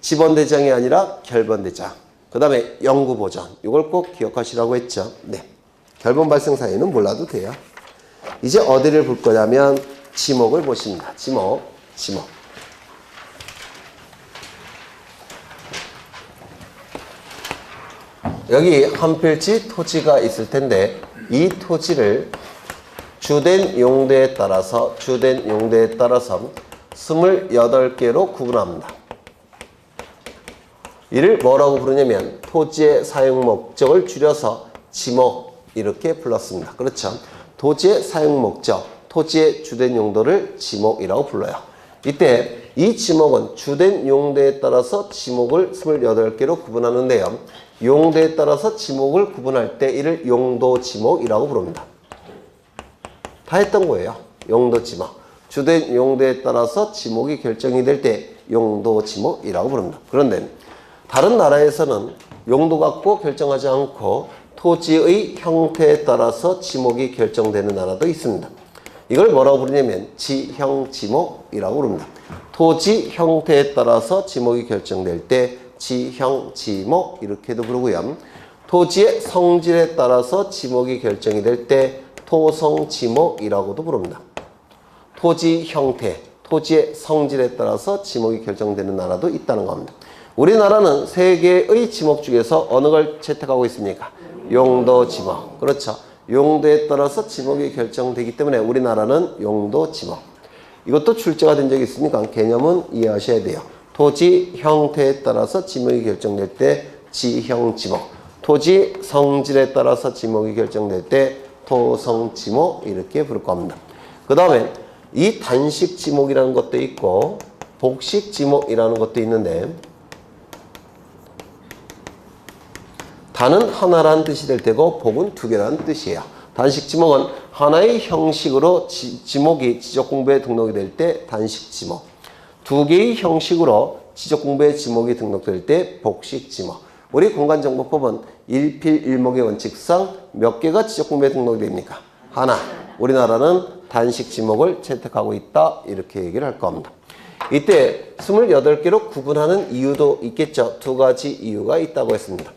집원대장이 아니라 결번대장. 그 다음에 영구보전. 이걸 꼭 기억하시라고 했죠. 네. 결번 발생 사유는 몰라도 돼요. 이제 어디를 볼 거냐면 지목을 보십니다. 지목. 여기 한 필지 토지가 있을 텐데 이 토지를 주된 용도에 따라서 28개로 구분합니다. 이를 뭐라고 부르냐면 토지의 사용 목적을 줄여서 지목 이렇게 불렀습니다. 그렇죠? 토지의 사용 목적, 토지의 주된 용도를 지목이라고 불러요. 이때 이 지목은 주된 용도에 따라서 지목을 28개로 구분하는데요. 용도에 따라서 지목을 구분할 때 이를 용도 지목이라고 부릅니다. 다 했던 거예요. 용도 지목. 주된 용도에 따라서 지목이 결정이 될 때 용도 지목이라고 부릅니다. 그런데 다른 나라에서는 용도 갖고 결정하지 않고 토지의 형태에 따라서 지목이 결정되는 나라도 있습니다. 이걸 뭐라고 부르냐면 지형 지목이라고 부릅니다. 토지 형태에 따라서 지목이 결정될 때 지형 지목 이렇게도 부르고요. 토지의 성질에 따라서 지목이 결정이 될 때 토성 지목이라고도 부릅니다. 토지 형태, 토지의 성질에 따라서 지목이 결정되는 나라도 있다는 겁니다. 우리나라는 세 개의 지목 중에서 어느 걸 채택하고 있습니까? 용도 지목. 그렇죠. 용도에 따라서 지목이 결정되기 때문에 우리나라는 용도 지목. 이것도 출제가 된 적이 있으니까 개념은 이해하셔야 돼요. 토지 형태에 따라서 지목이 결정될 때 지형 지목. 토지 성질에 따라서 지목이 결정될 때 토성 지목 이렇게 부를 겁니다. 그 다음에 이 단식 지목이라는 것도 있고 복식 지목이라는 것도 있는데 단은 하나라는 뜻이 될 테고 복은 두 개라는 뜻이에요. 단식 지목은 하나의 형식으로 지목이 지적공부에 등록이 될 때 단식 지목, 두 개의 형식으로 지적공부에 지목이 등록될 때 복식 지목. 우리 공간정보법은 일필일목의 원칙상 몇 개가 지적공부에 등록이 됩니까? 하나. 우리나라는 단식 지목을 채택하고 있다 이렇게 얘기를 할 겁니다. 이때 28개로 구분하는 이유도 있겠죠. 두 가지 이유가 있다고 했습니다.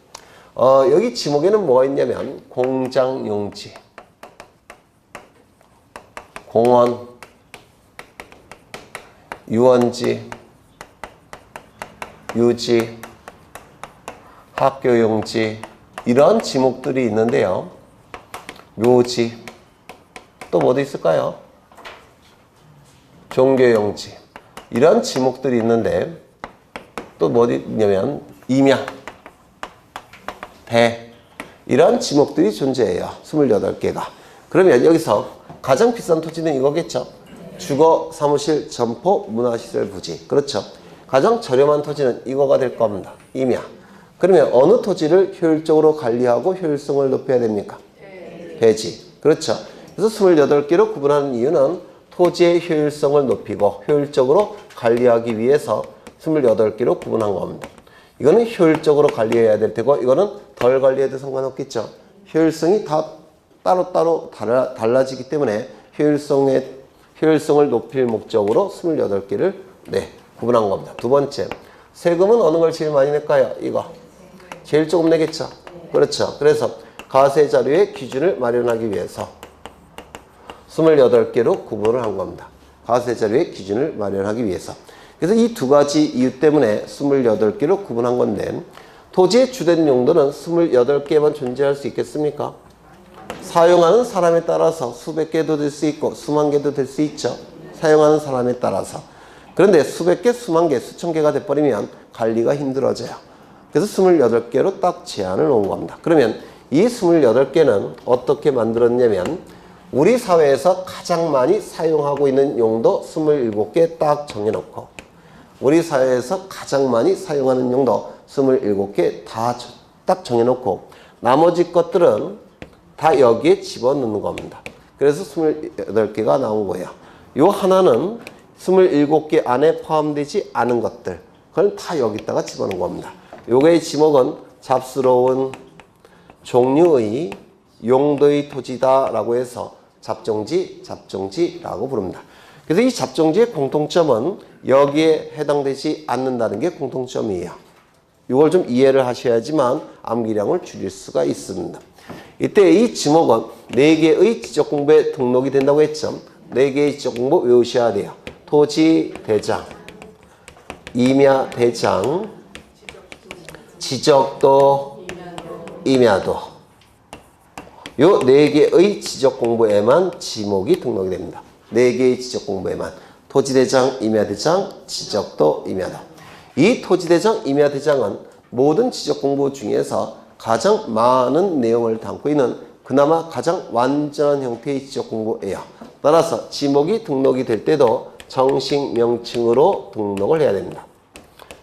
여기 지목에는 뭐가 있냐면 공장용지, 공원, 유원지, 유지, 학교용지 이런 지목들이 있는데요. 묘지, 또 뭐도 있을까요? 종교용지 이런 지목들이 있는데 또 뭐도 있냐면 임야, 대 이런 지목들이 존재해요. 28개가. 그러면 여기서 가장 비싼 토지는 이거겠죠. 주거, 사무실, 점포, 문화시설, 부지. 그렇죠. 가장 저렴한 토지는 이거가 될 겁니다. 임야. 그러면 어느 토지를 효율적으로 관리하고 효율성을 높여야 됩니까? 대지. 그렇죠. 그래서 28개로 구분하는 이유는 토지의 효율성을 높이고 효율적으로 관리하기 위해서 28개로 구분한 겁니다. 이거는 효율적으로 관리해야 될 테고 이거는 덜 관리해도 상관없겠죠. 효율성이 다 따로따로 달라지기 때문에 효율성을 높일 목적으로 28개를 구분한 겁니다. 두 번째, 세금은 어느 걸 제일 많이 낼까요? 이거. 제일 조금 내겠죠. 그렇죠. 그래서 가세자료의 기준을 마련하기 위해서 28개로 구분을 한 겁니다. 가세자료의 기준을 마련하기 위해서. 그래서 이 두 가지 이유 때문에 28개로 구분한 건데 토지의 주된 용도는 28개만 존재할 수 있겠습니까? 사용하는 사람에 따라서 수백 개도 될 수 있고 수만 개도 될 수 있죠. 사용하는 사람에 따라서. 그런데 수백 개, 수만 개, 수천 개가 돼버리면 관리가 힘들어져요. 그래서 28개로 딱 제한을 놓은 겁니다. 그러면 이 28개는 어떻게 만들었냐면 우리 사회에서 가장 많이 사용하고 있는 용도 27개 딱 정해놓고 우리 사회에서 가장 많이 사용하는 용도 27개 다 딱 정해놓고 나머지 것들은 다 여기에 집어넣는 겁니다. 그래서 28개가 나온 거예요. 요 하나는 27개 안에 포함되지 않은 것들 그건 다 여기다가 집어넣은 겁니다. 요거의 지목은 잡스러운 종류의 용도의 토지다라고 해서 잡종지라고 부릅니다. 그래서 이 잡종지의 공통점은 여기에 해당되지 않는다는 게 공통점이에요. 이걸 좀 이해를 하셔야지만 암기량을 줄일 수가 있습니다. 이때 이 지목은 4개의 지적공부에 등록이 된다고 했죠. 4개의 지적공부 외우셔야 돼요. 토지 대장, 임야 대장, 지적도, 임야도. 요 4개의 지적 공부에만 지목이 등록이 됩니다. 4개의 지적 공부에만. 토지대장, 임야대장, 지적도, 임야도. 이 토지대장, 임야대장은 모든 지적 공부 중에서 가장 많은 내용을 담고 있는 그나마 가장 완전한 형태의 지적 공부예요. 따라서 지목이 등록이 될 때도 정식 명칭으로 등록을 해야 됩니다.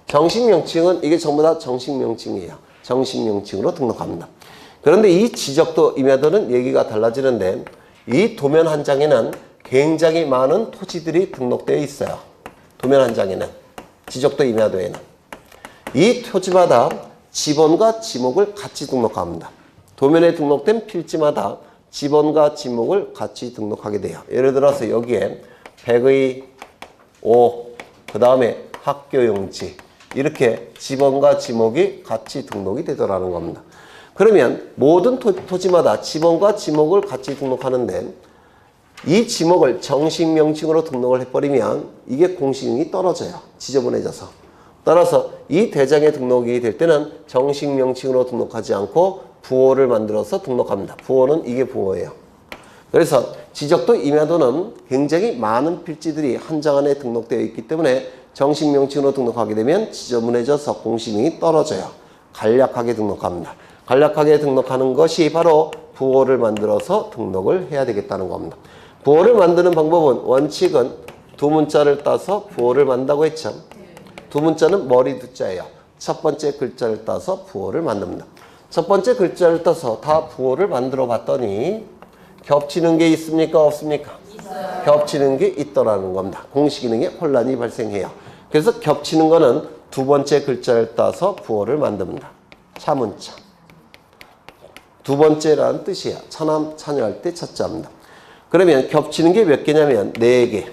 정식 명칭은 이게 전부 다 정식 명칭이에요. 정식 명칭으로 등록합니다. 그런데 이 지적도 임야도는 얘기가 달라지는데 이 도면 한 장에는 굉장히 많은 토지들이 등록되어 있어요. 도면 한 장에는. 지적도 임야도에는. 이 토지마다 지번과 지목을 같이 등록합니다. 도면에 등록된 필지마다 지번과 지목을 같이 등록하게 돼요. 예를 들어서 여기에 100의 5, 그 다음에 학교용지 이렇게 지번과 지목이 같이 등록이 되더라는 겁니다. 그러면 모든 토지마다 지번과 지목을 같이 등록하는데 이 지목을 정식 명칭으로 등록을 해버리면 이게 공식이 떨어져요. 지저분해져서. 따라서 이 대장에 등록이 될 때는 정식 명칭으로 등록하지 않고 부호를 만들어서 등록합니다. 부호는 이게 부호예요. 그래서 지적도 임야도는 굉장히 많은 필지들이 한 장 안에 등록되어 있기 때문에 정식 명칭으로 등록하게 되면 지저분해져서 공식이 떨어져요. 간략하게 등록합니다. 간략하게 등록하는 것이 바로 부호를 만들어서 등록을 해야 되겠다는 겁니다. 부호를 만드는 방법은 원칙은 두 문자를 따서 부호를 만든다고 했죠. 두 문자는 머리 두 자예요. 첫 번째 글자를 따서 부호를 만듭니다. 첫 번째 글자를 따서 다 부호를 만들어 봤더니 겹치는 게 있습니까? 없습니까? 있어요. 겹치는 게 있더라는 겁니다. 공식 기능에 혼란이 발생해요. 그래서 겹치는 거는 두 번째 글자를 따서 부호를 만듭니다. 차문자. 두 번째라는 뜻이에요. 차남, 차녀할 때 첫자입니다. 그러면 겹치는 게 몇 개냐면 4개.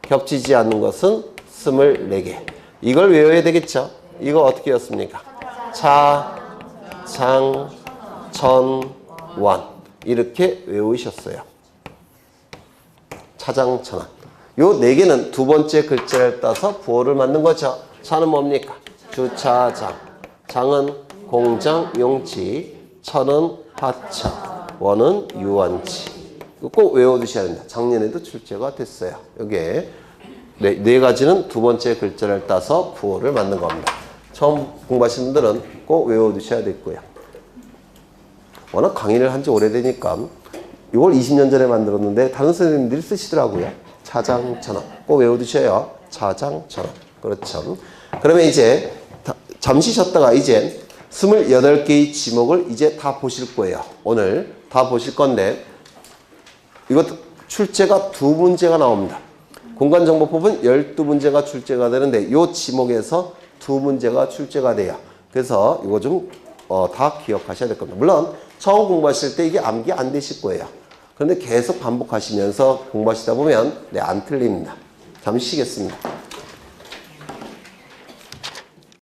겹치지 않는 것은 24개. 이걸 외워야 되겠죠? 이거 어떻게 외웠습니까? 차, 장, 천, 원. 이렇게 외우셨어요. 차장천원. 요 4개는 두 번째 글자를 따서 부호를 만든 거죠. 차는 뭡니까? 주차장. 장은 공장, 용지. 천은 하차. 원은 유원지. 꼭 외워두셔야 됩니다. 작년에도 출제가 됐어요. 여기에 네 가지는 두 번째 글자를 따서 부호를 만든 겁니다. 처음 공부하시는 분들은 꼭 외워두셔야 되고요. 워낙 강의를 한 지 오래되니까 이걸 20년 전에 만들었는데 다른 선생님들이 쓰시더라고요. 차장천원. 꼭 외워두셔요. 차장천원. 그렇죠. 그러면 이제 잠시 쉬었다가 이제 28개의 지목을 이제 다 보실 거예요. 오늘 다 보실 건데 이것 출제가 2문제가 나옵니다. 공간정보법은 12문제가 출제가 되는데 이 지목에서 2문제가 출제가 돼요. 그래서 이거 좀 다 기억하셔야 될 겁니다. 물론 처음 공부하실 때 이게 암기 안 되실 거예요. 그런데 계속 반복하시면서 공부하시다 보면 안 틀립니다. 잠시 쉬겠습니다.